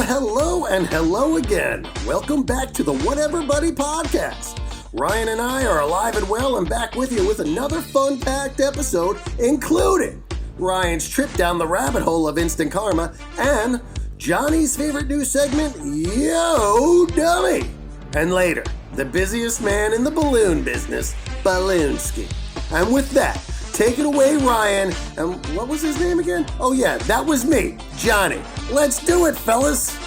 hello, and hello again. Welcome back to the Whatever Buddy podcast. Ryan and I are alive and well and back with you with another fun-packed episode, including Ryan's trip down the rabbit hole of instant karma and Johnny's favorite new segment, Yo Dummy. And later, the busiest man in the balloon business, Balloonski. And with that, take it away, Ryan. And what was his name again? Oh yeah, that was me, Johnny. Let's do it, fellas.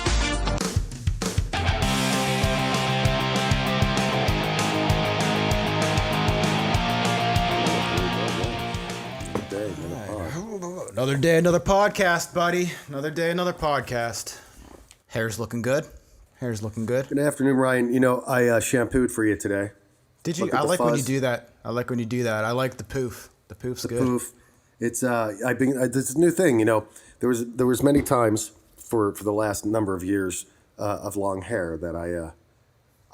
Another day, another podcast, buddy. Another day, another podcast. Hair's looking good. Hair's looking good. Good afternoon, Ryan. You know, I shampooed for you today. Did you? I like when you do that. I like when you do that. I like the poof. The poof's good. Poof. It's this is a new thing. You know, there was many times for the last number of years of long hair that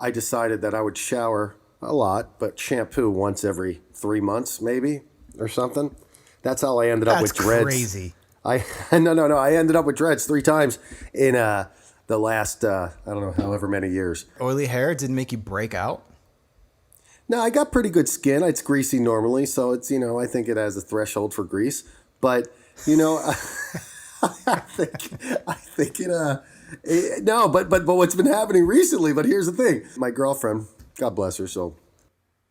I decided that I would shower a lot, but shampoo once every 3 months, maybe, or something. That's how I ended up with dreads. That's crazy. No. I ended up with dreads 3 times in the last I don't know, however many years. Oily hair didn't make you break out? No, I got pretty good skin. It's greasy normally, so it's, you know, I think it has a threshold for grease. But, you know, I think it no, but what's been happening recently, but here's the thing. My girlfriend, God bless her, so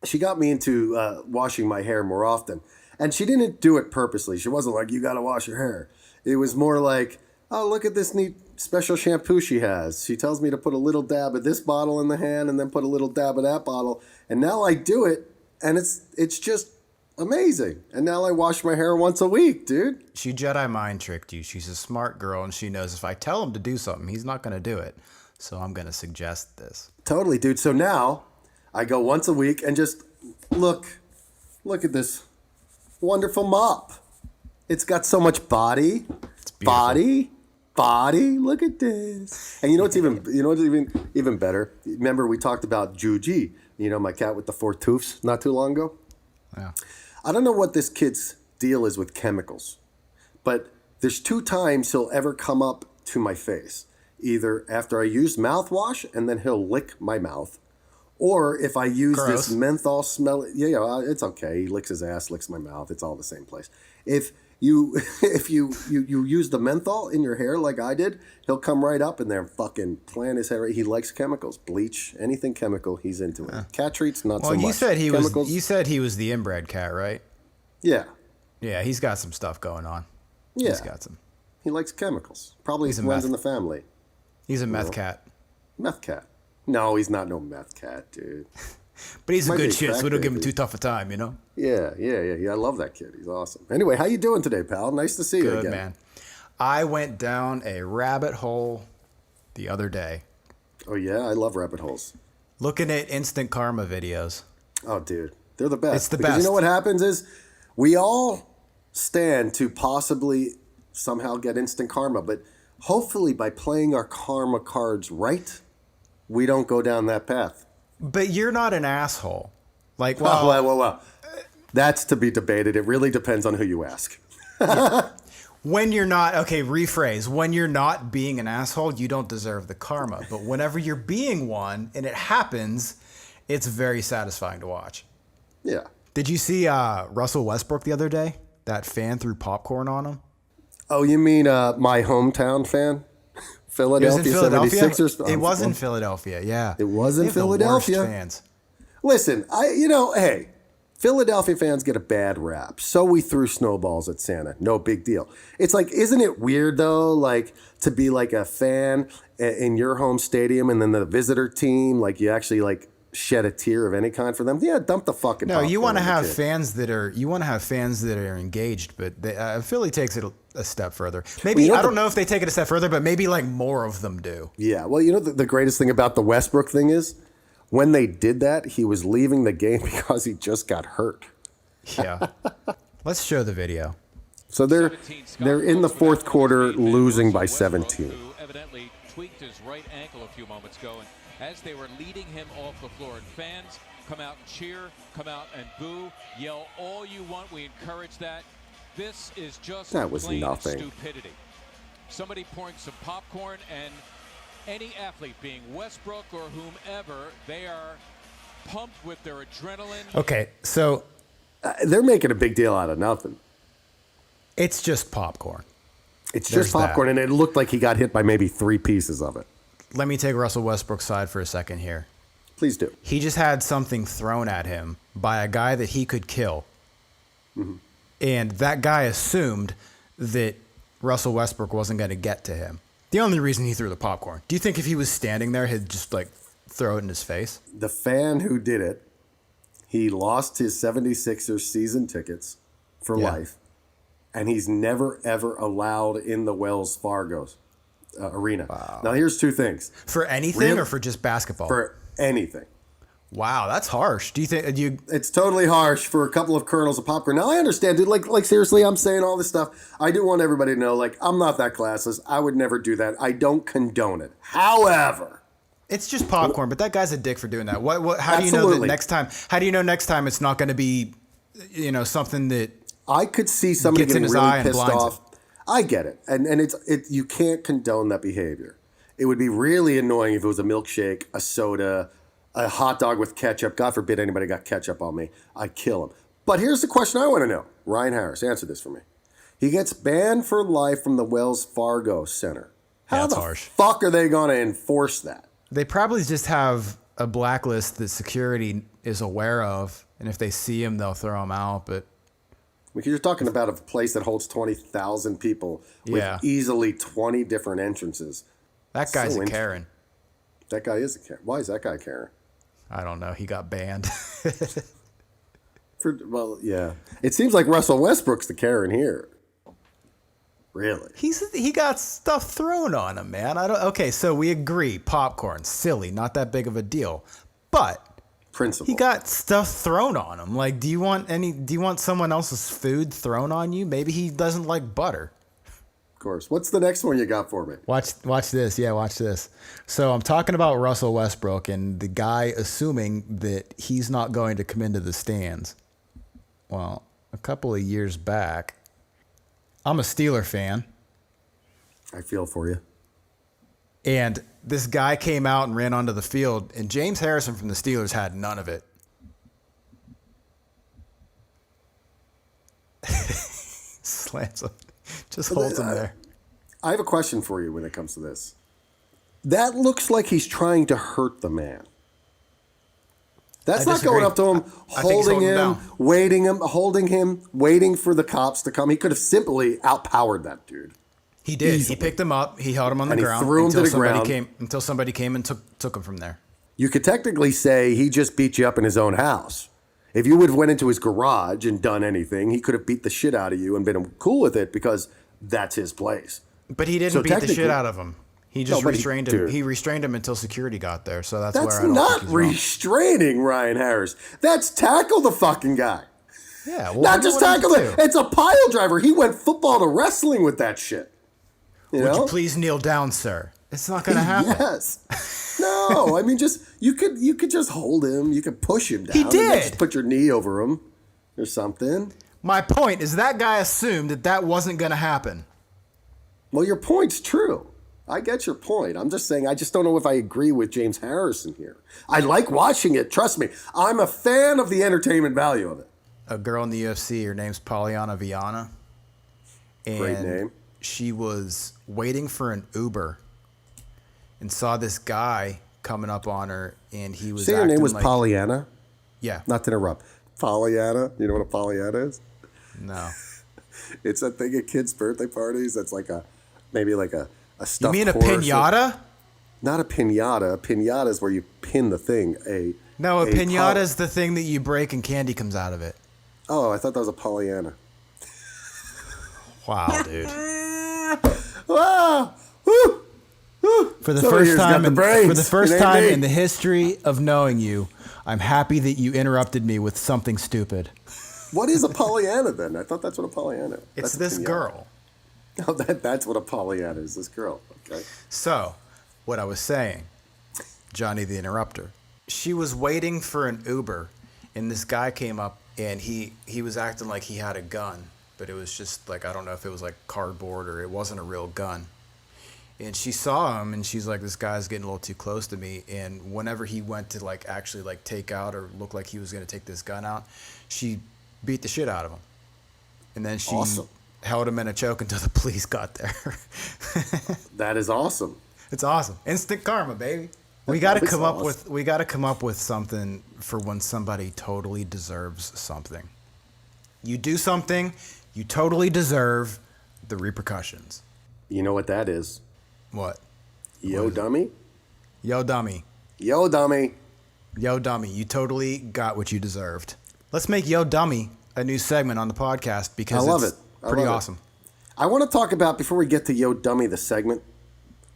she got me into washing my hair more often. And she didn't do it purposely. She wasn't like, you got to wash your hair. It was more like, oh, look at this neat special shampoo she has. She tells me to put a little dab of this bottle in the hand and then put a little dab of that bottle. And now I do it, and it's just amazing. And now I wash my hair once a week, dude. She Jedi mind tricked you. She's a smart girl, and she knows if I tell him to do something, he's not going to do it. So I'm going to suggest this. Totally, dude. So now I go once a week and just look at this wonderful mop. It's got so much body. It's beautiful. Body. Look at this. And you know what's even better? Remember we talked about Juji, you know, my cat with the 4 tooths not too long ago? Yeah. I don't know what this kid's deal is with chemicals, but there's 2 times he'll ever come up to my face. Either after I use mouthwash and then he'll lick my mouth, or if I use Gross. this menthol smell, it's okay. He licks his ass, licks my mouth. It's all the same place. If you use the menthol in your hair like I did, he'll come right up in there and fucking plant his hair. He likes chemicals, bleach, anything chemical. He's into it. Cat treats, not so much. Well, you said he was the inbred cat, right? Yeah. Yeah, he's got some stuff going on. Yeah. He's got some. He likes chemicals. Probably runs in the family. He's a meth cat. Meth cat. No, he's not no meth cat, dude. But he's a good shit, so we don't give him too tough a time, you know? Yeah. I love that kid. He's awesome. Anyway, how you doing today, pal? Nice to see you again. Good, man. I went down a rabbit hole the other day. Oh, yeah? I love rabbit holes. Looking at instant karma videos. Oh, dude. They're the best. It's the because best. You know what happens is we all stand to possibly somehow get instant karma, but hopefully by playing our karma cards right, we don't go down that path. But you're not an asshole. Like, well. That's to be debated. It really depends on who you ask. When you're not, okay, rephrase. When you're not being an asshole, you don't deserve the karma. But whenever you're being one and it happens, it's very satisfying to watch. Yeah. Did you see Russell Westbrook the other day? That fan threw popcorn on him? Oh, you mean my hometown fan? Philadelphia 76ers? It was in Philadelphia, yeah. It was in Philadelphia. The worst fans. Listen, hey, Philadelphia fans get a bad rap. So we threw snowballs at Santa. No big deal. It's like, isn't it weird though, like to be like a fan in your home stadium and then the visitor team, like you actually like shed a tear of any kind for them? Yeah, dump the fucking. No, you want to have fans that are engaged, but Philly takes it a step further. Maybe I don't know if they take it a step further, but maybe like more of them do. Yeah, well, you know the greatest thing about the Westbrook thing is when they did that, he was leaving the game because he just got hurt. Yeah, let's show the video. So they're in the fourth quarter, losing by 17. Evidently tweaked his right ankle a few moments ago, and as they were leading him off the floor, and fans come out and cheer, come out and boo, yell all you want. We encourage that. This is just that was plain nothing. Stupidity. Somebody pouring some popcorn, and any athlete, being Westbrook or whomever, they are pumped with their adrenaline. Okay, so They're making a big deal out of nothing. it's just popcorn. It's There's just popcorn, and it looked like he got hit by maybe 3 pieces of it. Let me take Russell Westbrook's side for a second here. Please do. He just had something thrown at him by a guy that he could kill. Mm-hmm. And that guy assumed that Russell Westbrook wasn't going to get to him. The only reason he threw the popcorn. Do you think if he was standing there, he'd just like throw it in his face? The fan who did it, he lost his 76ers season tickets for life, and he's never, ever allowed in the Wells Fargo arena. Wow. Now, here's 2 things. For anything or for just basketball? For anything. Wow, that's harsh. Do you think It's totally harsh for a couple of kernels of popcorn. Now, I understand, dude. Like seriously, I'm saying all this stuff. I do want everybody to know, like, I'm not that classless. I would never do that. I don't condone it. However, it's just popcorn, but that guy's a dick for doing that. How do you know that Absolutely. next time? How do you know next time it's not going to be, something that I could see somebody gets in getting his eye really and pissed blinds off. I get it, and it's you can't condone that behavior. It would be really annoying if it was a milkshake, a soda, a hot dog with ketchup. God forbid anybody got ketchup on me. I'd kill him. But here's the question I want to know. Ryan Harris, answer this for me. He gets banned for life from the Wells Fargo Center. How That's the harsh. fuck are they going to enforce that? They probably just have a blacklist that security is aware of, and if they see him, they'll throw him out. But Because you're talking about a place that holds 20,000 people with easily 20 different entrances. that guy's So a Karen. That guy is a Karen. Why is that guy Karen? I don't know. He got banned. Well, yeah. It seems like Russell Westbrook's the Karen here. Really? He got stuff thrown on him, man. Okay, so we agree. Popcorn, silly, not that big of a deal. But Principle. he got stuff thrown on him. Like, do you want someone else's food thrown on you? Maybe he doesn't like butter. Of course. What's the next one you got for me? Watch this. Yeah, watch this. So I'm talking about Russell Westbrook and the guy assuming that he's not going to come into the stands. Well, a couple of years back, I'm a Steeler fan, I feel for you. and this guy came out and ran onto the field, and James Harrison from the Steelers had none of it. Slants him. Just holds him there. I have a question for you when it comes to this. That looks like he's trying to hurt the man. That's I not going disagree. up to him, I think he's holding holding him, holding him, waiting for the cops to come. He could have simply outpowered that dude. He did. Easily. He picked him up. He held him on the And he ground threw him to until the somebody ground. until somebody came and took him from there. You could technically say he just beat you up in his own house. If you would have went into his garage and done anything, he could have beat the shit out of you and been cool with it because that's his place. But he didn't So beat the technically- shit out of him. He just No, but restrained him. dude. He restrained him until security got there. So that's That's where I don't not think he's wrong. restraining Ryan Harris. That's tackle the fucking guy. Yeah, well, Not just what did tackle he him. do? It's a pile driver. He went football to wrestling with that shit. You Would know? you please kneel down, sir? It's not going to happen. Yes. No, I mean, just you could just hold him. You could push him down. He and then did. Just put your knee over him or something. My point is that guy assumed that wasn't going to happen. Well, your point's true. I get your point. I'm just saying I just don't know if I agree with James Harrison here. I like watching it. Trust me. I'm a fan of the entertainment value of it. A girl in the UFC, her name's Polyana Viana. And Great name. she was waiting for an Uber and saw this guy coming up on her, and he was Say your name acting was like, Pollyanna? Yeah. Not to interrupt. Pollyanna? You know what a Pollyanna is? No. It's a thing at kids' birthday parties that's like maybe like a You stuffed mean a horse. pinata? Not a pinata. A pinata is where you pin the thing. No, a pinata is the thing that you break and candy comes out of it. Oh, I thought that was a Pollyanna. Wow, dude. Ah! Woo! For the Somebody first here's got time, the brains. for the first It ain't time me. in the history of knowing you, I'm happy that you interrupted me with something stupid. What is a Pollyanna then? I thought that's what a Pollyanna is. It's That's a this pinata. girl. Oh, that's what a Pollyanna is. This girl. Okay. So, what I was saying, Johnny the Interrupter, she was waiting for an Uber, and this guy came up, and he was acting like he had a gun, but it was just like, I don't know if it was like cardboard or it wasn't a real gun. And she saw him, and she's like, this guy's getting a little too close to me. And whenever he went to, like, actually, like, take out or look like he was going to take this gun out, she beat the shit out of him. And then she held him in a choke until the police got there. That is awesome. It's awesome. Instant karma, baby. We got to come up with something for when somebody totally deserves something. You do something, you totally deserve the repercussions. You know what that is? What? Yo, dummy? Yo, dummy. Yo, dummy. Yo, dummy. You totally got what you deserved. Let's make Yo, dummy a new segment on the podcast because it's pretty awesome. I want to talk about, before we get to Yo, dummy, the segment,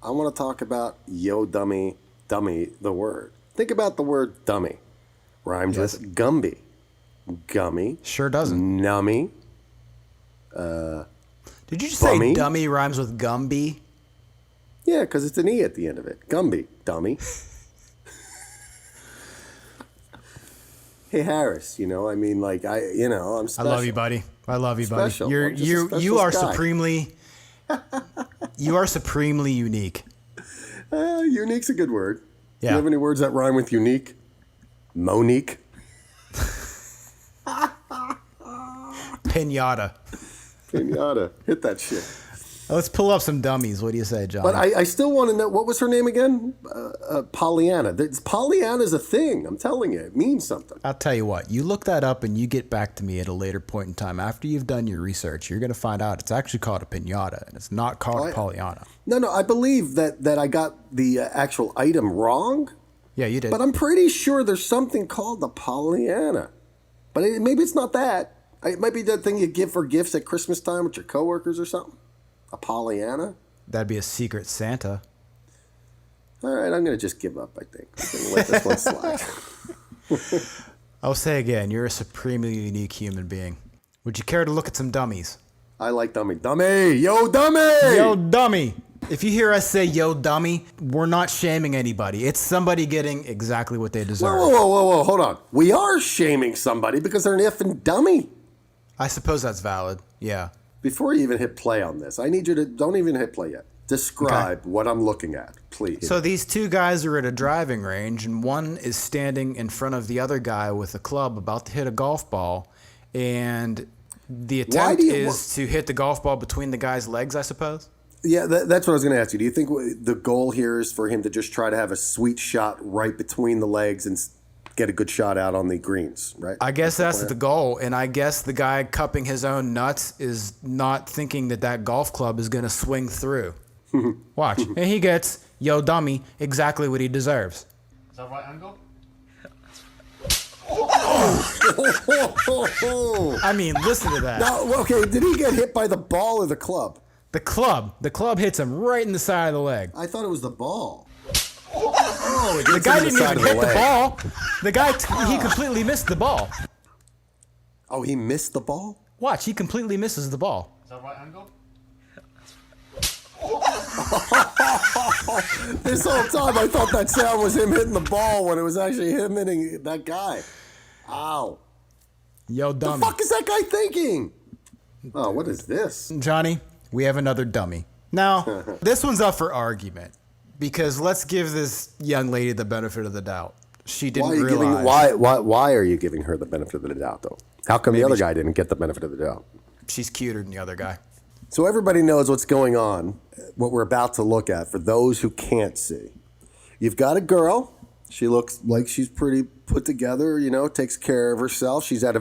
I want to talk about Yo, dummy, dummy, the word. Think about the word dummy. Rhymes with Gumby. Gummy. Sure doesn't. Nummy. Did you just bummy. say dummy rhymes with Gumby? Yeah, because it's an E at the end of it. Gumby. Dummy. Hey, Harris, you know, I mean, like, I'm special. I love you, buddy. I love you, buddy. Special. You are guy. supremely unique. Unique's a good word. Yeah. Do you have any words that rhyme with unique? Monique. Pinata. Pinata. Hit that shit. Let's pull up some dummies. What do you say, John? But I still want to know, what was her name again? Pollyanna. Pollyanna's a thing. I'm telling you. It means something. I'll tell you what. You look that up and you get back to me at a later point in time. After you've done your research, you're going to find out it's actually called a pinata, and it's not called a Pollyanna. No. I believe that I got the actual item wrong. Yeah, you did. But I'm pretty sure there's something called the Pollyanna. But maybe it's not that. It might be that thing you give for gifts at Christmas time with your coworkers or something. A Pollyanna? That'd be a secret Santa. All right, I'm going to just give up, I think. I'm going to let this one slide. I'll say again, you're a supremely unique human being. Would you care to look at some dummies? I like dummy. Dummy! Yo, dummy! Yo, dummy! If you hear us say yo, dummy, we're not shaming anybody. It's somebody getting exactly what they deserve. Whoa, hold on. We are shaming somebody because they're an effing dummy. I suppose that's valid, yeah. Before you even hit play on this, I need you to, don't even hit play yet. Describe what I'm looking at, please. So these two guys are at a driving range, and one is standing in front of the other guy with a club about to hit a golf ball, and the attempt is to hit the golf ball between the guy's legs, I suppose? Yeah, that's what I was going to ask you. Do you think the goal here is for him to just try to have a sweet shot right between the legs and get a good shot out on the greens, right? I guess that's the goal, and I guess the guy cupping his own nuts is not thinking that golf club is going to swing through. Watch. And he gets, yo, dummy, exactly what he deserves. Is that right angle? I mean, listen to that. Now, okay, did he get hit by the ball or the club? The club hits him right in the side of the leg. I thought it was the ball. The guy didn't even hit the ball. The guy, he completely missed the ball. Oh, he missed the ball? Watch, he completely misses the ball. Is that right angle? This whole time I thought that sound was him hitting the ball when it was actually him hitting that guy. Ow. Yo, dummy. The fuck is that guy thinking? Oh, what is this? Johnny, we have another dummy. Now, this one's up for argument because let's give this young lady the benefit of the doubt. She didn't realize. Why are you giving her the benefit of the doubt, though? How come the other guy didn't get the benefit of the doubt? She's cuter than the other guy. So everybody knows what's going on, what we're about to look at, for those who can't see. You've got a girl. She looks like she's pretty put together, you know, takes care of herself. She's at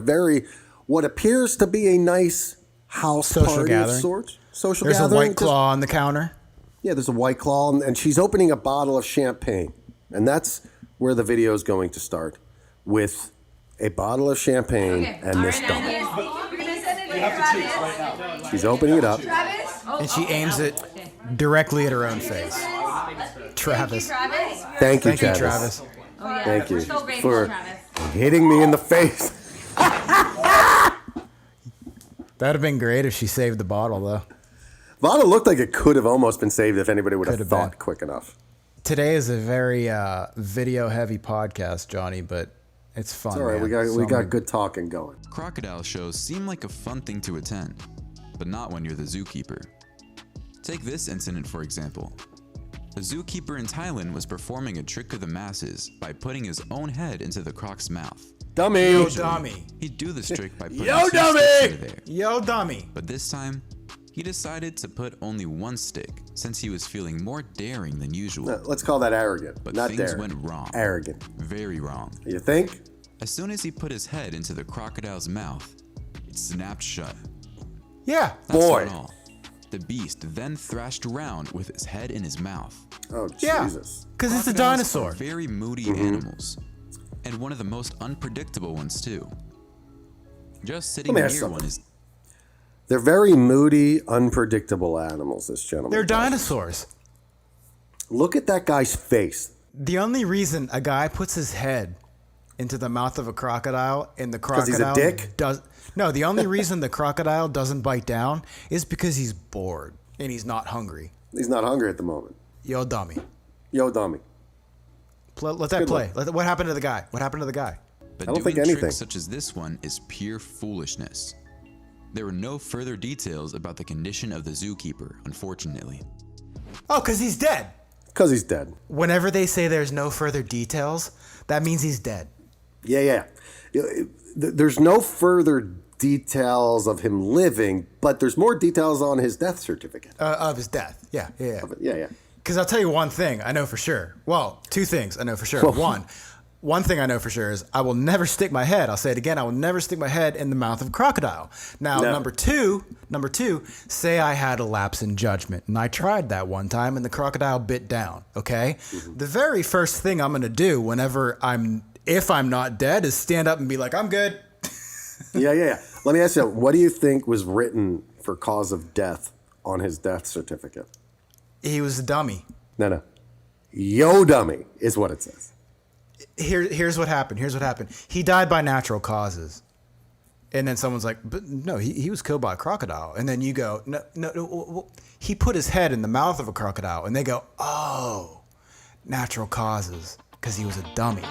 what appears to be a nice house party gathering of sorts. Social There's gathering. a White Claw on the counter. Yeah, there's a White Claw, and she's opening a bottle of champagne. And that's where the video is going to start, with a bottle of champagne and this dummy. She's opening it up. And she aims it directly at her own face. Travis. Thank you, Travis. Travis. Oh, yeah. Thank you We're so grateful, for Travis. hitting me in the face. That'd have been great if she saved the bottle, though. Bottle looked like it could have almost been saved if anybody would have Could have thought been. quick enough. Today is a very video-heavy podcast, Johnny, but it's fun. It's all right. Man. We got good talking going. Crocodile shows seem like a fun thing to attend, but not when you're the zookeeper. Take this incident for example. A zookeeper in Thailand was performing a trick of the masses by putting his own head into the croc's mouth. Dummy. Yo, dummy. He'd do this trick by putting Yo, two dummy! sticks in there. Yo, dummy. But this time, he decided to put only one stick since he was feeling more daring than usual. Let's call that arrogant, But not things daring. went wrong. Arrogant. Very wrong. You think? As soon as he put his head into the crocodile's mouth, it snapped shut. Yeah. That's Boy. not all. The beast then thrashed around with his head in his mouth. Oh, Yeah. Jesus. Because it's a Crocodiles dinosaur. are very moody animals, and one of the most unpredictable ones too. Just sitting Let me near ask one something. is They're very moody, unpredictable animals, this gentleman. They're does. dinosaurs. Look at that guy's face. The only reason a guy puts his head into the mouth of a crocodile and the 'Cause he's a crocodile dick? does no, the only reason the crocodile doesn't bite down is because he's bored and he's not hungry. He's not hungry at the moment. Yo, dummy. Yo, dummy. Let that Good play. luck. What happened to the guy? What happened to the guy? But I don't doing think anything. tricks such as this one is pure foolishness. There were no further details about the condition of the zookeeper, unfortunately. Oh, because he's dead. Because he's dead. Whenever they say there's no further details, that means he's dead. Yeah. There's no further details of him living, but there's more details on his death certificate. Of his death. Yeah. Yeah. Because I'll tell you one thing I know for sure. Well, two things I know for sure. One thing I know for sure is I will never stick my head. I'll say it again. I will never stick my head in the mouth of a crocodile. Now, No. number two, say I had a lapse in judgment and I tried that one time and the crocodile bit down. Okay. The very first thing I'm going to do if I'm not dead is stand up and be like, I'm good. Yeah. Let me ask you, what do you think was written for cause of death on his death certificate? He was a dummy. No. Yo, dummy is what it says. Here's what happened. He died by natural causes. And then someone's like, but no, he was killed by a crocodile. And then you go, no, he put his head in the mouth of a crocodile. And they go, oh, natural causes, because he was a dummy.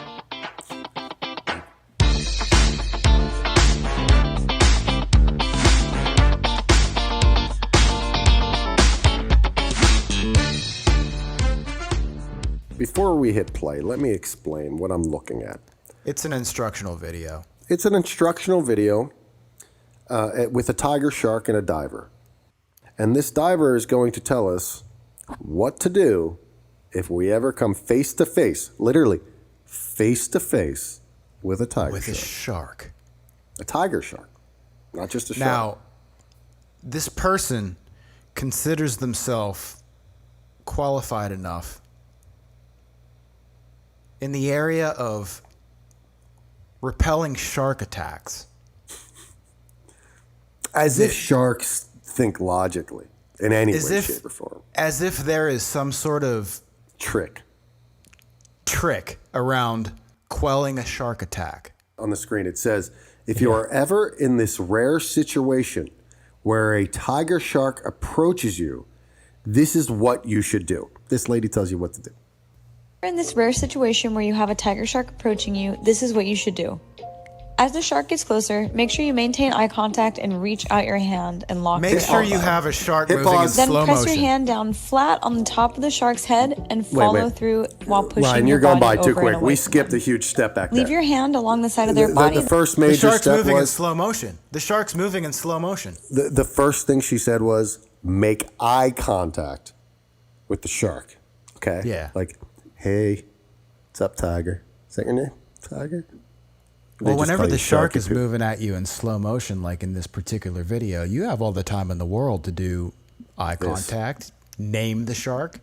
Before we hit play, let me explain what I'm looking at. It's an instructional video. It's an instructional video with a tiger shark and a diver. And this diver is going to tell us what to do if we ever come face to face, literally face to face with a tiger With a shark. shark. A tiger shark, not just a shark. Now, this person considers themselves qualified enough in the area of repelling shark attacks. As if sharks think logically in any way, shape, or form. As if there is some sort of Trick. around quelling a shark attack. On the screen, it says, if you are ever in this rare situation where a tiger shark approaches you, this is what you should do. This lady tells you what to do. In this rare situation where you have a tiger shark approaching you, this is what you should do. As the shark gets closer, make sure you maintain eye contact and reach out your hand and lock Make your sure elbow. you have a shark Hit moving in pause. Then slow press motion. your hand down flat on the top of the shark's head and follow through while pushing Ryan, your you're going by body too over quick. and away We from skipped them. a huge step back Leave there. your hand along the side of their body. The first The major shark's step moving in was, slow motion. The shark's moving in slow motion. the first thing she said was, make eye contact with the shark. Okay? Yeah. Like, hey, what's up, tiger? Is that your name? Tiger? They Well, just whenever call the you shark Sharky is Poo. moving at you in slow motion, like in this particular video, you have all the time in the world to do eye contact, name the shark.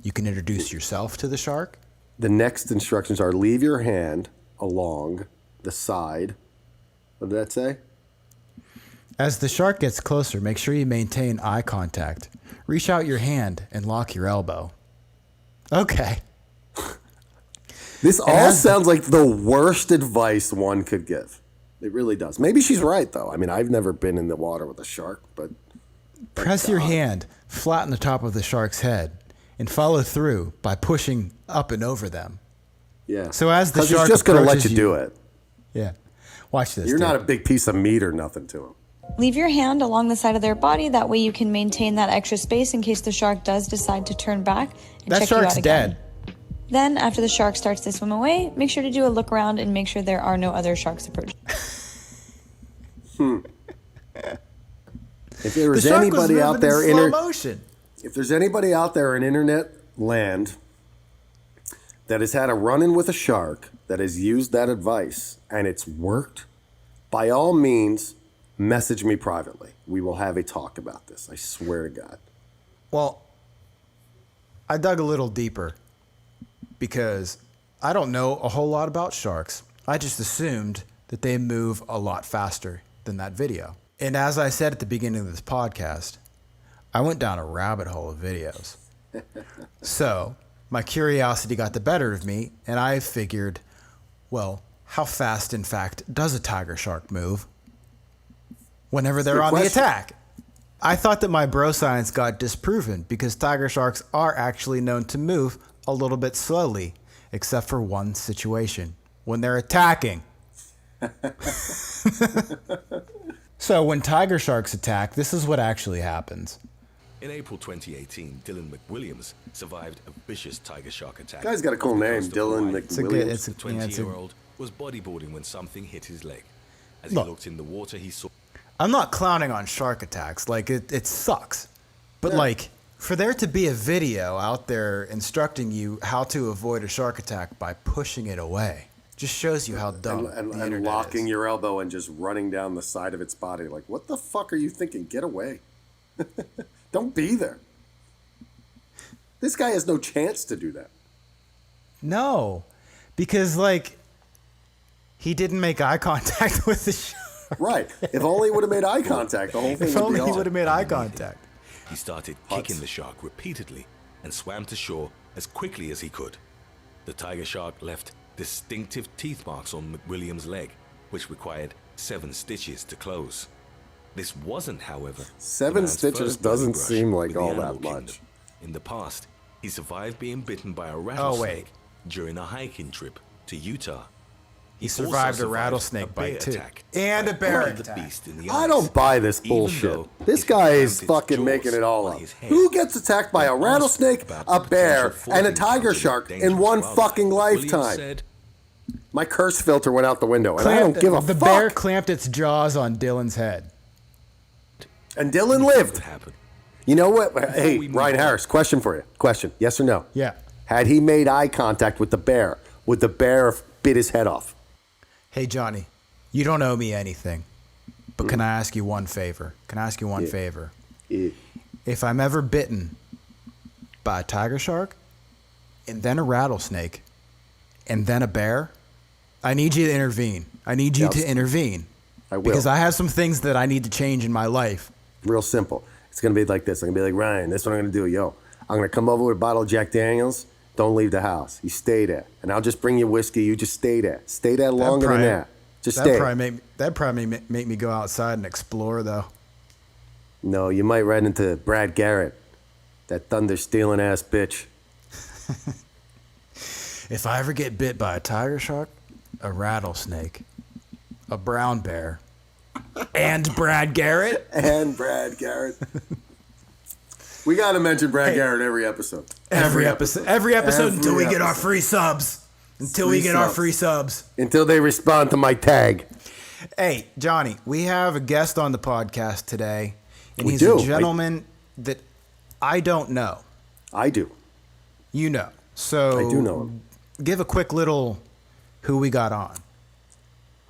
You can introduce yourself to the shark. The next instructions are leave your hand along the side. What did that say? As the shark gets closer, make sure you maintain eye contact. Reach out your hand and lock your elbow. Okay. This all as the- sounds like the worst advice one could give. It really does. Maybe she's right, though. I mean, I've never been in the water with a shark, but Press your hand flat on the top of the shark's head and follow through by pushing up and over them. yeah. So as the 'Cause he's shark just going to let approaches you do it. Yeah. Watch this. You're dude. not a big piece of meat or nothing to him. Leave your hand along the side of their body. That way you can maintain that extra space in case the shark does decide to turn back and That check you out shark's again. dead. Then, after the shark starts to swim away, make sure to do a look around and make sure there are no other sharks approaching. If there was The shark was anybody out moving there, in slow motion. if there's anybody out there in internet land that has had a run-in with a shark that has used that advice and it's worked, by all means, message me privately. We will have a talk about this. I swear to God. Well, I dug a little deeper because I don't know a whole lot about sharks. I just assumed that they move a lot faster than that video. And as I said at the beginning of this podcast, I went down a rabbit hole of videos. So my curiosity got the better of me, and I figured, well, how fast, in fact, does a tiger shark move whenever they're on the attack? I thought that my bro science got disproven because tiger sharks are actually known to move a little bit slowly, except for one situation, when they're attacking. So when tiger sharks attack, this is what actually happens. In April 2018, Dylan McWilliams survived a vicious tiger shark attack. Guy's got a cool off the name, coast of Dylan Hawaii. McWilliams. The 20-year-old was bodyboarding when something hit his leg. As he Look. looked in the water, he saw... I'm not clowning on shark attacks. Like, it sucks. But, like, for there to be a video out there instructing you how to avoid a shark attack by pushing it away just shows you how dumb the And internet locking is. your elbow and just running down the side of its body. Like, what the fuck are you thinking? Get away. Don't be there. This guy has no chance to do that. No, because, like, he didn't make eye contact with the shark. Right. If only he would have made eye contact, the whole thing If would be only he on. would have made eye contact. He started kicking the shark repeatedly and swam to shore as quickly as he could. The tiger shark left distinctive teeth marks on McWilliams' leg, which required 7 stitches to close. This wasn't, however, 7 the man's stitches first bloody doesn't brush seem like with the all animal that kingdom. much. In the past, he survived being bitten by a Oh, rattlesnake wait. during a hiking trip to Utah. He also survived a survived rattlesnake a bear bite, too. attack And by a bear poking the attack. beast in the I eyes. don't buy this Even bullshit. though This it guy is clamped its fucking jaws making it all on up. his head. Who gets attacked by a When asked rattlesnake, about a the bear, potential and a force tiger encountered shark with in one dangerous fucking wildlife, Williams lifetime? said, My curse filter went out the window, and I don't give a the fuck. bear clamped its jaws on Dylan's head. And Dylan "What lived. happened?" You know what? Hey, we move Ryan on- Harris, question for you. Question, yes or no? Yeah. Had he made eye contact with the bear, would the bear have bit his head off? Hey, Johnny, you don't owe me anything, but can I ask you one favor? Can I ask you one favor? Yeah. If I'm ever bitten by a tiger shark, and then a rattlesnake, and then a bear, I need you to intervene. I need you Yes. to intervene. I will. Because I have some things that I need to change in my life. Real simple. It's going to be like this. I'm going to be like, Ryan, this is what I'm going to do. Yo, I'm going to come over with a bottle of Jack Daniels. Don't leave the house. You stay there. And I'll just bring you whiskey. You just stay there. Stay there longer than that. Just stay. That'd probably make me go outside and explore, though. No, you might run into Brad Garrett. That thunder stealing ass bitch. If I ever get bit by a tiger shark, a rattlesnake, a brown bear, and Brad Garrett, And Brad Garrett. We got to mention Brad Garrett every episode. every episode Every until we get our episode. free subs. Until Free we get our subs. free subs. Until they respond to my tag. Hey, Johnny, we have a guest on the podcast today, and We he's do. a gentleman that I don't know. I do. You know. So I do know him. Give a quick little who we got on.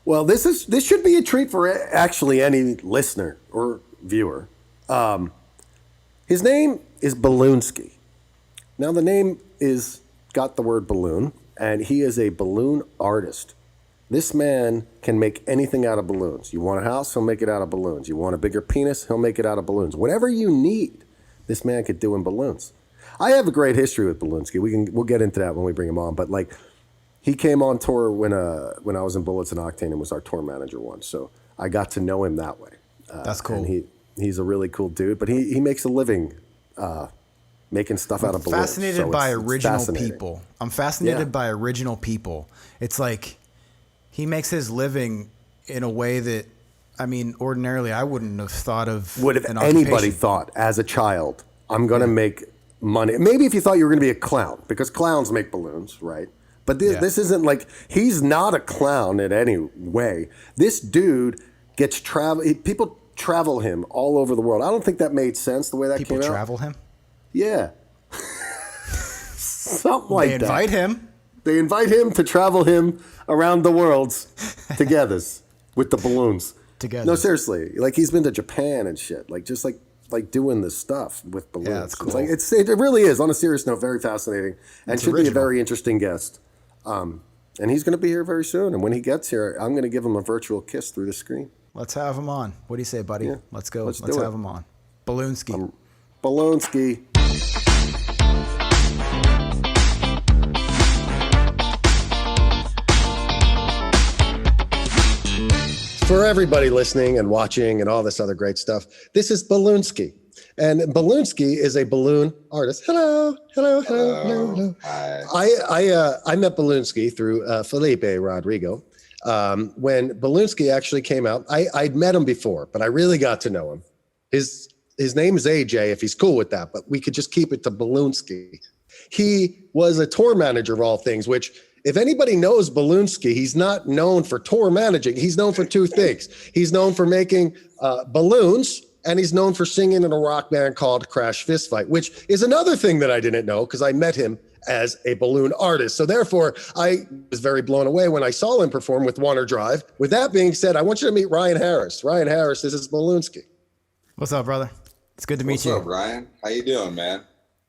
Well, this should be a treat for actually any listener or viewer. His name is Balloonski. Now the name is got the word balloon, and he is a balloon artist. This man can make anything out of balloons. You want a house, he'll make it out of balloons. You want a bigger penis, he'll make it out of balloons. Whatever you need, this man could do in balloons. I have a great history with Balloonski. We'll get into that when we bring him on. But like, he came on tour when I was in Bullets and Octane and was our tour manager once. So I got to know him that way. That's cool. And he's a really cool dude. But he makes a living making stuff out of balloons. Fascinated So by it's original fascinating. people. I'm fascinated Yeah. by original people. It's like he makes his living in a way that I mean, ordinarily, I wouldn't have thought of. Would have an anybody occupation. thought as a child, I'm going to make money? Maybe if you thought you were going to be a clown, because clowns make balloons, right? But this isn't like, he's not a clown in any way. This dude gets people travel him all over the world. I don't think that made sense the way that People came out. travel him? Yeah. Something like that. They invite him. They invite him to travel him around the world together with the balloons. Together. No, seriously. Like, he's been to Japan and shit. Like, just like doing this stuff with balloons. Yeah, that's cool. It's like, it really is, on a serious note, very fascinating. And It's should be original. a very interesting guest. And he's going to be here very soon. And when he gets here, I'm going to give him a virtual kiss through the screen. Let's have him on. What do you say, buddy? Yeah. Let's go. Let's Let's do it. have him on. Balloonski. Balloonski. For everybody listening and watching and all this other great stuff, this is Balloonski. And Balloonski is a balloon artist. Hello. Hi. I met Balloonski through Felipe Rodrigo. When Balloonski actually came out, I'd met him before, but I really got to know him. His name is AJ, if he's cool with that, but we could just keep it to Balloonski. He was a tour manager of all things, which, if anybody knows Balloonski, he's not known for tour managing. He's known for two things. He's known for making balloons, and he's known for singing in a rock band called Crash Fist Fight, which is another thing that I didn't know because I met him as a balloon artist. So therefore, I was very blown away when I saw him perform with Warner Drive. With that being said, I want you to meet Ryan Harris. Ryan Harris, this is Balloonski. What's up, brother? It's good to meet you. What's up, Ryan? How you doing, man?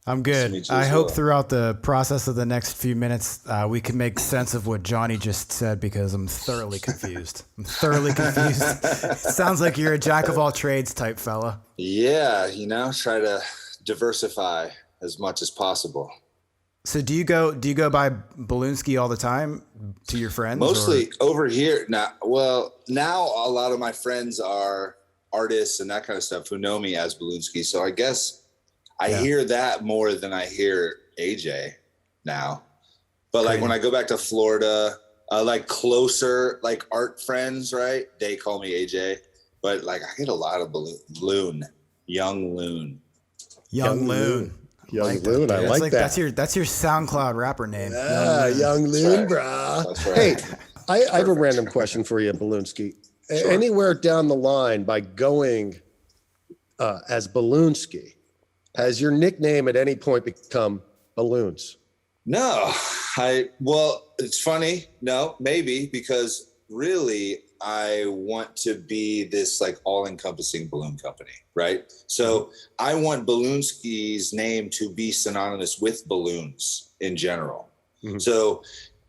I'm Nice to good. meet you I as hope well. throughout the process of the next few minutes, we can make sense of what Johnny just said, because I'm thoroughly confused. It sounds like you're a jack of all trades type fella. Yeah, try to diversify as much as possible. So do you go by Balloonski all the time to your friends? Mostly over here now. Well, now a lot of my friends are artists and that kind of stuff who know me as Balloonski. So I guess I hear that more than I hear AJ now. But like when I go back to Florida, like closer, like art friends, right? They call me AJ. But like I get a lot of Loon, young Loon. Young Loon. Young Loon, I like that. That's your SoundCloud rapper name. Young Loon, right. brah. That's right. Hey, I have a random question for you, Balloonski. Sure. Anywhere down the line by going as Balloonski, has your nickname at any point become Balloons? No, well, it's funny. No, maybe, because really I want to be this like all-encompassing balloon company, right? So I want Balloonski's name to be synonymous with balloons in general. Mm-hmm. So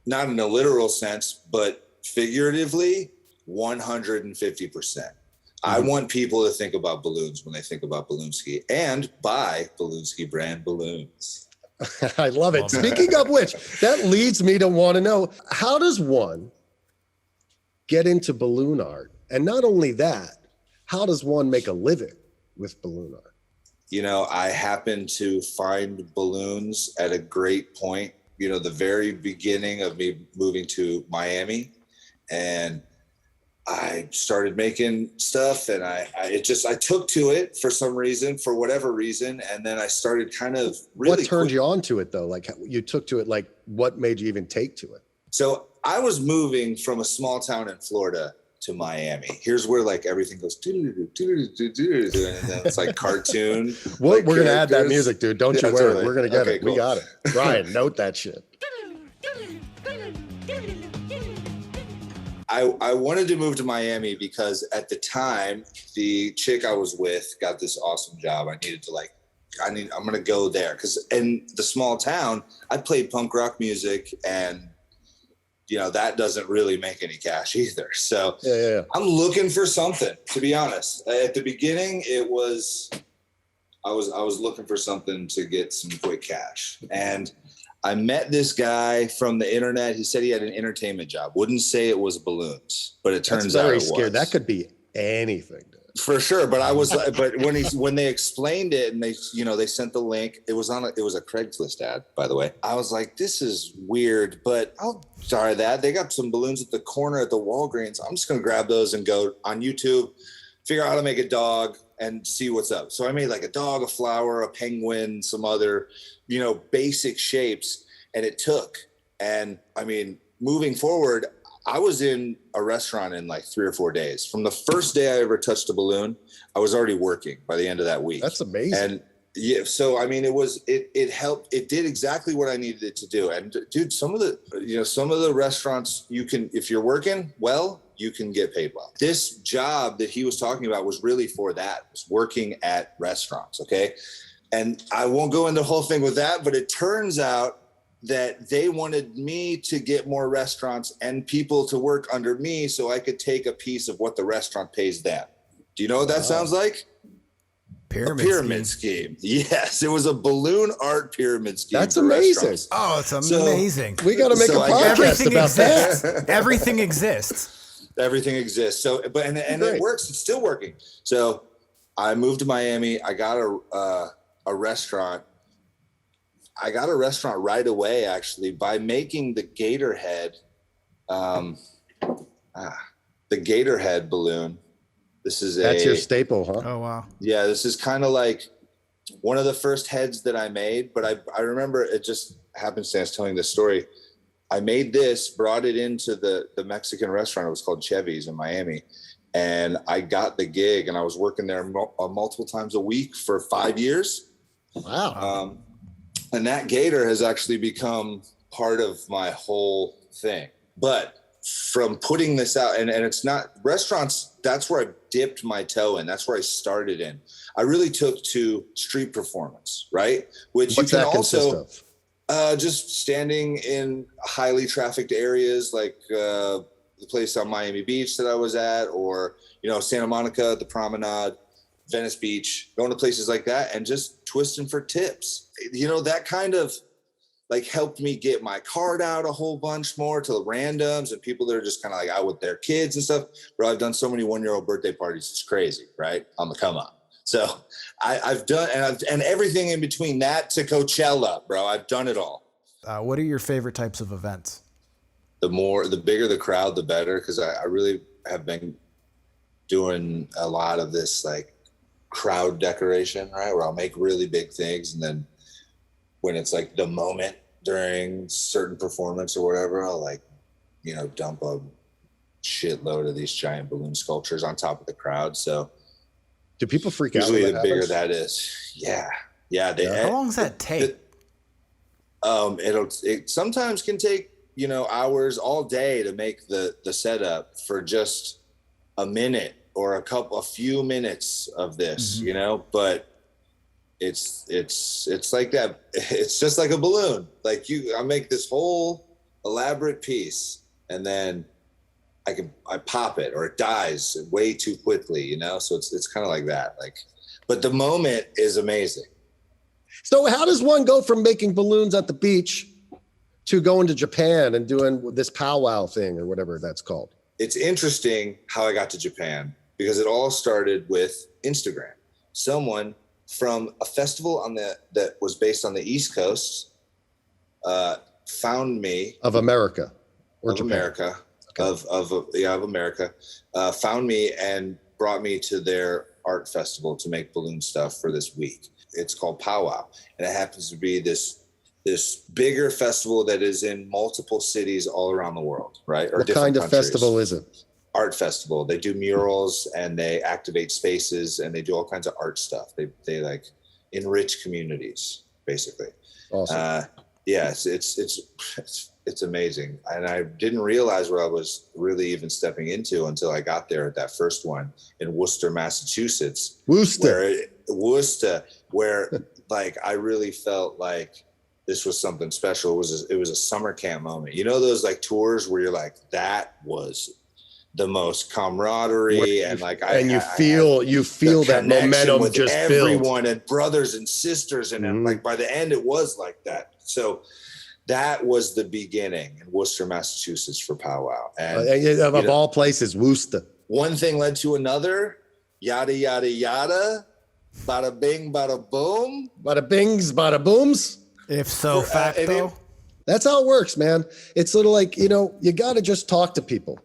not in a literal sense, but figuratively, 150%. I want people to think about balloons when they think about Balloonski and buy Balloonski brand balloons. I love it. Speaking of which, that leads me to want to know, how does one get into balloon art? And not only that, how does one make a living with balloon art? I happened to find balloons at a great point, the very beginning of me moving to Miami. And I started making stuff, and I took to it for whatever reason. And then I started kind of really. What turned you on to it though? Like you took to it, like what made you even take to it? So I was moving from a small town in Florida to Miami. Here's where like everything goes, and then it's like cartoon. We're like going to add that characters. music, dude. Don't you Yeah, worry. totally. We're going to get Okay, it. We cool. got it. Ryan, note that shit. I wanted to move to Miami because at the time, the chick I was with got this awesome job. I'm going to go there because in the small town, I played punk rock music, and that doesn't really make any cash either. So Yeah. I'm looking for something, to be honest. At the beginning, I was looking for something to get some quick cash. And I met this guy from the internet. He said he had an entertainment job. Wouldn't say it was balloons, but it turns out it was. Scary. That could be anything, dude. For sure. But I was, but when they explained it and they sent the link, it was a Craigslist ad, by the way. I was like, this is weird, but I'll try that. They got some balloons at the corner at the Walgreens. I'm just going to grab those and go on YouTube, figure out how to make a dog and see what's up. So I made like a dog, a flower, a penguin, some other, basic shapes, and it took. And I mean, moving forward, I was in a restaurant in like 3 or 4 days. From the first day I ever touched a balloon, I was already working by the end of that week. That's amazing. And yeah, so I mean, it helped. It did exactly what I needed it to do. And dude, some of the restaurants, you can, if you're working well, you can get paid well. This job that he was talking about was really for that, was working at restaurants. Okay. And I won't go into the whole thing with that, but it turns out that they wanted me to get more restaurants and people to work under me so I could take a piece of what the restaurant pays them. Do you know what that sounds like? Pyramid scheme. Yes, it was a balloon art pyramid scheme. That's amazing. Restaurants. Oh, it's amazing. We got to make a podcast about that. Everything exists. Everything exists. So, but and it works. It's still working. So I moved to Miami. I got a restaurant. I got a restaurant right away, actually, by making the Gator head, the Gator head balloon. That's your staple, huh? Oh, wow. Yeah, this is kind of like one of the first heads that I made, but I remember it just happenstance telling this story. I made this, brought it into the Mexican restaurant. It was called Chevy's in Miami. And I got the gig, and I was working there multiple times a week for 5 years. Wow. And that Gator has actually become part of my whole thing. But from putting this out, and it's not restaurants, that's where I dipped my toe in. That's where I started in. I really took to street performance, right? What's that consist of? Just standing in highly trafficked areas like the place on Miami Beach that I was at, or, Santa Monica, the Promenade, Venice Beach, going to places like that and just twisting for tips. That kind of like helped me get my card out a whole bunch more to the randoms and people that are just kind of like out with their kids and stuff. Bro, I've done so many 1-year-old birthday parties. It's crazy, right? On the come up. So I've done, and everything in between that to Coachella, bro. I've done it all. What are your favorite types of events? The bigger the crowd, the better. Cause I really have been doing a lot of this like crowd decoration, right? Where I'll make really big things. And then when it's like the moment during certain performance or whatever, I'll like, dump a shitload of these giant balloon sculptures on top of the crowd. So do people freak out? Usually the bigger that is. Yeah. How long does that take? It sometimes can take, hours all day to make the setup for just a minute or a few minutes of this, but it's like that. It's just like a balloon. Like I make this whole elaborate piece and then I pop it or it dies way too quickly, so it's kind of like that. But the moment is amazing. So how does one go from making balloons at the beach to going to Japan and doing this powwow thing or whatever that's called? It's interesting how I got to Japan because it all started with Instagram. Someone from a festival that was based on the East Coast found me. Of America or of Japan? America. Okay. Of America. Found me and brought me to their art festival to make balloon stuff for this week. It's called Powwow. And it happens to be this bigger festival that is in multiple cities all around the world, right? Or what kind of countries. Festival is it? Art festival. They do murals and they activate spaces and they do all kinds of art stuff. They like enrich communities, basically. Awesome. Yeah, it's amazing. And I didn't realize what I was really even stepping into until I got there at that first one in Worcester, Massachusetts. Worcester, where like I really felt like this was something special. It was a summer camp moment. Those like tours where you're like, that was the most camaraderie and like you feel that momentum with just everyone build. And brothers and sisters and like by the end it was like that. So that was the beginning in Worcester, Massachusetts for Powwow. And of all places, Worcester. One thing led to another. yada, yada, yada, bada bing, bada boom. Bada bings, bada booms. If so, facto. That's how it works, man. It's sort of like, you know, you got to just talk to people.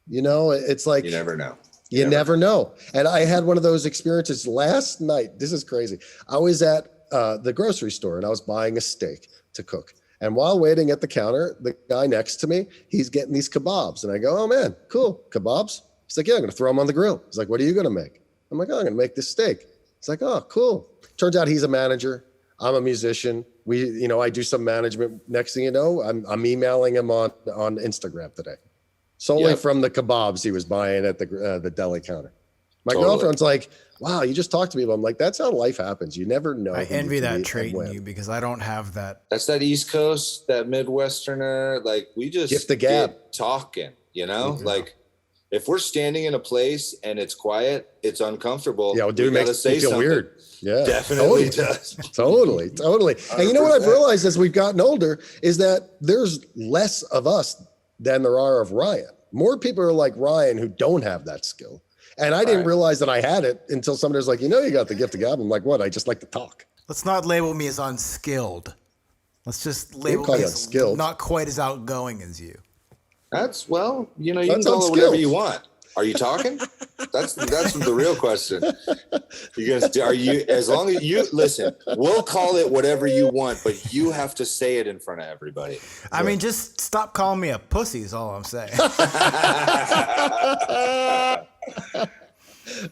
You know, it's like You never know. You never know. And I had one of those experiences last night. This is crazy. I was at the grocery store and I was buying a steak to cook. And while waiting at the counter, the guy next to me, he's getting these kebabs. And I go, oh man, cool, kebabs? He's like, yeah, I'm going to throw them on the grill. He's like, what are you going to make? I'm like, oh, I'm going to make this steak. He's like, oh, cool. Turns out he's a manager. I'm a musician. I do some management. Next thing you know, I'm emailing him on Instagram today. Solely from the kebabs he was buying at the deli counter. My girlfriend's like, wow, you just talked to people. I'm like, that's how life happens. You never know. I envy that trait in you because I don't have that. That's that East Coast, that Midwesterner. Like, we just Gift the gab. get talking, you know? Mm-hmm. Like, if we're standing in a place and it's quiet, it's uncomfortable. Yeah, dude, makes me feel weird. Yeah, definitely does. Totally. 100%. And you know what I've realized as we've gotten older is that there's less of us than there are of Ryan. More people are like Ryan who don't have that skill. And I didn't realize that I had it until somebody was like, you got the gift of gab. I'm like, what? I just like to talk. Let's not label me as unskilled. Let's just label call me you as unskilled. not quite as outgoing as you. That's, well, you can That's call it unskilled. whatever you want. Are you talking? That's the real question. As long as you listen, we'll call it whatever you want, but you have to say it in front of everybody. I mean, just stop calling me a pussy is all I'm saying.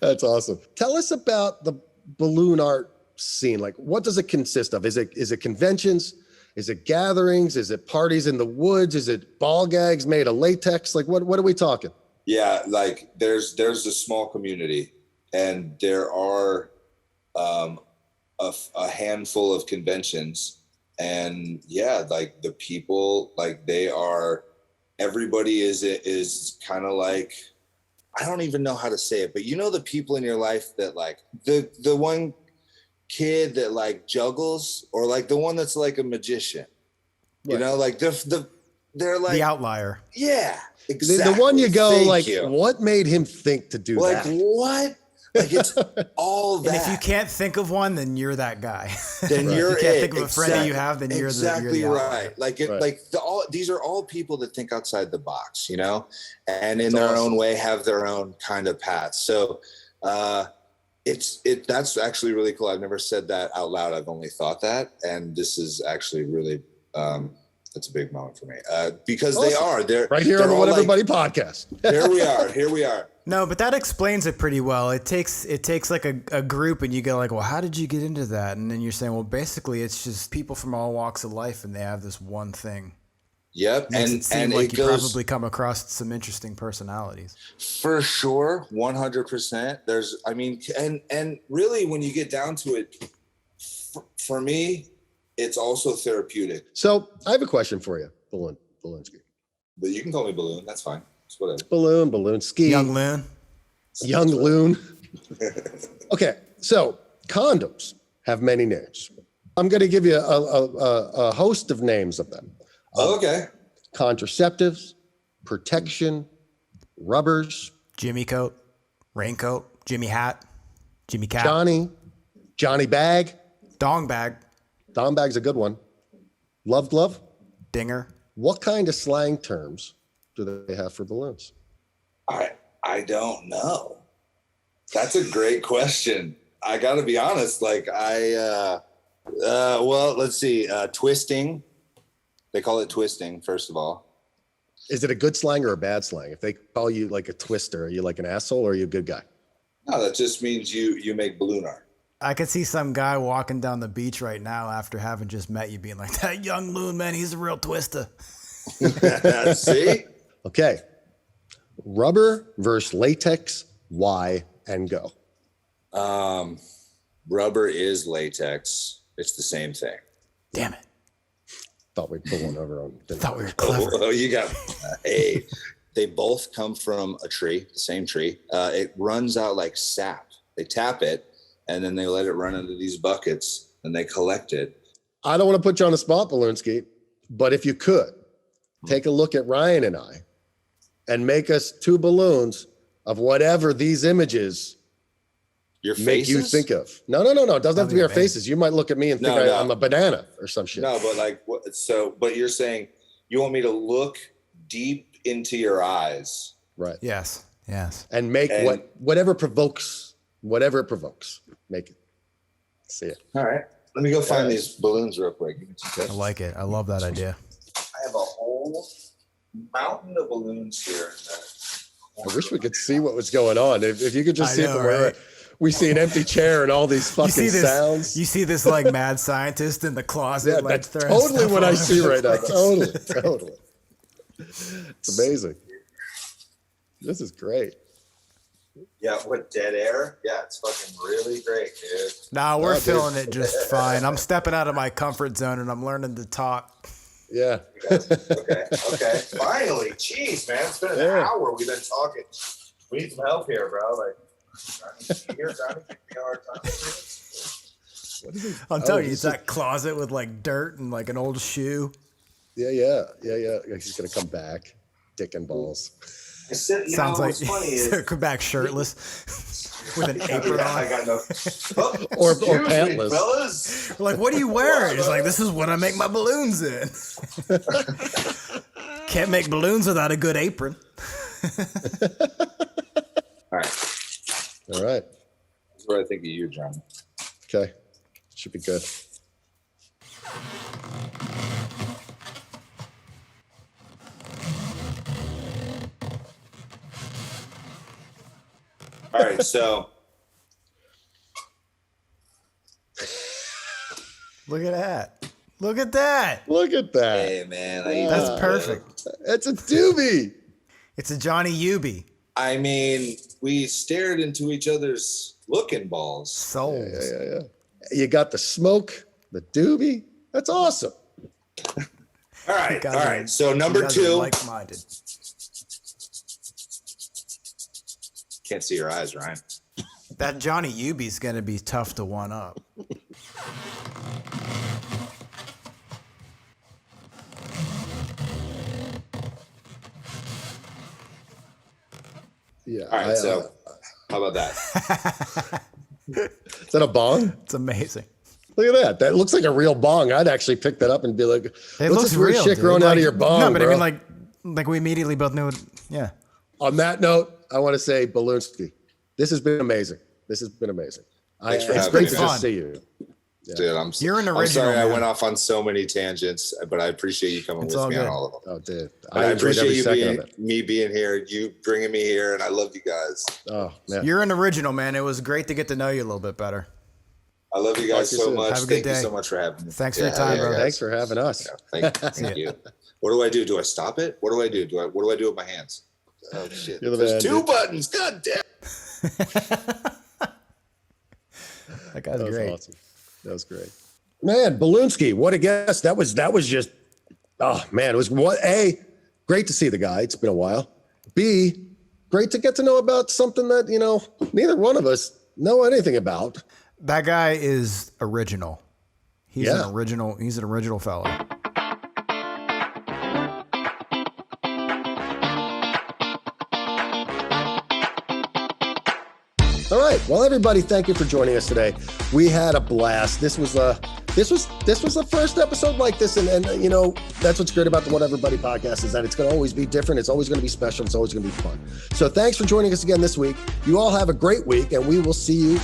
That's awesome. Tell us about the balloon art scene. Like, what does it consist of? Is it conventions? Is it gatherings? Is it parties in the woods? Is it ball gags made of latex? Like, what are we talking? Yeah, like there's a small community, and there are a handful of conventions, and like the people, like everybody is kind of like, I don't even know how to say it, but the people in your life that like the one kid that like juggles, or like the one that's like a magician, Right. like they're like The outlier. Yeah. Exactly. The one you go Thank you. what made him think to do like, that? Like what? Like it's all that. And if you can't think of one, then you're that guy. Then If you're you can't think of a friend that you have, then you're exactly the right. Like these are all people that think outside the box, and in their own way have their own kind of path. So that's actually really cool. I've never said that out loud. I've only thought that, and this is actually really that's a big moment for me because awesome. They're right here on the What Everybody podcast. Here we are. No, but that explains it pretty well. It takes like a group, and you go like, well, how did you get into that? And then you're saying, well, basically it's just people from all walks of life, and they have this one thing. Yep. And like you probably come across some interesting personalities. For sure. 100%. And really when you get down to it, for me, it's also therapeutic. So I have a question for you, Balloonski. But you can call me Balloon. That's fine. It's whatever. Balloonski. Young Loon. Young Loon. Okay, so condoms have many names. I'm going to give you a host of names of them. Okay. Contraceptives, protection, rubbers. Jimmy coat, raincoat, Jimmy hat, Jimmy cap. Johnny bag. Dong bag. Dong bag's a good one. Love glove. Dinger. What kind of slang terms do they have for balloons? I don't know. That's a great question. I got to be honest. Like well, let's see. Twisting. They call it twisting, first of all. Is it a good slang or a bad slang? If they call you like a twister, are you like an asshole or are you a good guy? No, that just means you make balloon art. I could see some guy walking down the beach right now after having just met you being like, that young Loon, man, he's a real twister. See? Okay. Rubber versus latex, why and go? Rubber is latex. It's the same thing. Damn it. Thought we'd put one over on. Thought we were clever. Oh, you got hey. They both come from a tree, the same tree. It runs out like sap. They tap it, and then they let it run into these buckets, and they collect it. I don't want to put you on the spot, Balloonski, but if you could, take a look at Ryan and I and make us two balloons of whatever these images Your make faces? you think of. No. It doesn't have to be our faces. You might look at me and think I'm a banana or some shit. No, but like, but you're saying you want me to look deep into your eyes. Right. Yes. And make whatever it provokes. Make it. See it. All right. Let me go find these balloons real quick. I like it. I love that idea. I have a whole mountain of balloons here. I wish we could see what was going on. If you could just see know, it from where we see an empty chair and all these fucking sounds. You see this like mad scientist in the closet. Yeah, like, that's totally what I see right now. Totally. It's amazing. This is great. Yeah, what, dead air? Yeah, it's fucking really great, dude. Nah, we're feeling it just fine. I'm stepping out of my comfort zone and I'm learning to talk. Yeah. Okay. Finally. Jeez, man. It's been an hour we've been talking. We need some help here, bro. Like, Johnny, give me a hard time. I'm telling you, it's that closet with like dirt and like an old shoe. Yeah. He's going to come back. Dick and balls. I said, Sounds like what's funny is come back shirtless with an apron on. I got no. or Excuse me, pantless. fellas. Like, what are you wearing? It's like, this is what I make my balloons in. Can't make balloons without a good apron. All right. This is what I think of you, John. Okay. Should be good. All right, so Look at that. Look at that. hey man, That's perfect. It's a doobie. It's a Johnny Ubi. I mean, we stared into each other's looking balls. Souls. Yeah. You got the smoke, the doobie. That's awesome. All right. So number 2. Like-minded. Can't see your eyes, Ryan. That Johnny Ubi's going to be tough to one up. Yeah. All right, so how about that? Is that a bong? It's amazing. Look at that. That looks like a real bong. I'd actually pick that up and be like, It what's looks this weird real, shit dude. growing out of your bong, No, but bro? I mean, like we immediately both knew it. Yeah. On that note, I want to say, Balloonski, this has been amazing. Thanks for It's having great me, to man. just see you. Yeah. Dude, You're an I'm original, sorry I man. went off on so many tangents, but I appreciate you coming It's with all me good. on all of them. Oh, dude. And I enjoyed every appreciate second of it. me being here, you bringing me here, and I love you guys. Oh, man. You're an original, man. It was great to get to know you a little bit better. I love you guys Talk to you so soon. much. Have a good Thank you day. so much for having me. Thanks for your time, bro. guys. Thanks for having us. Thank you. What do I do? Do I stop it? What do I do? What do I do with my hands? Oh shit! You're the There's man, 2 dude. buttons. God damn. That guy's That was great. awesome. That was great. Man, Balloonski, what a guest. That was just, oh man, it was great to see the guy. It's been a while. B, great to get to know about something that, neither one of us know anything about. That guy is original. He's Yeah. an original fella. All right. Well, everybody, thank you for joining us today. We had a blast. This was the first episode like this, and that's what's great about the What Everybody podcast is that it's going to always be different. It's always going to be special. It's always going to be fun. So thanks for joining us again this week. You all have a great week, and we will see you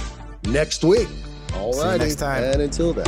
next week. All See you righty. next time. And until then.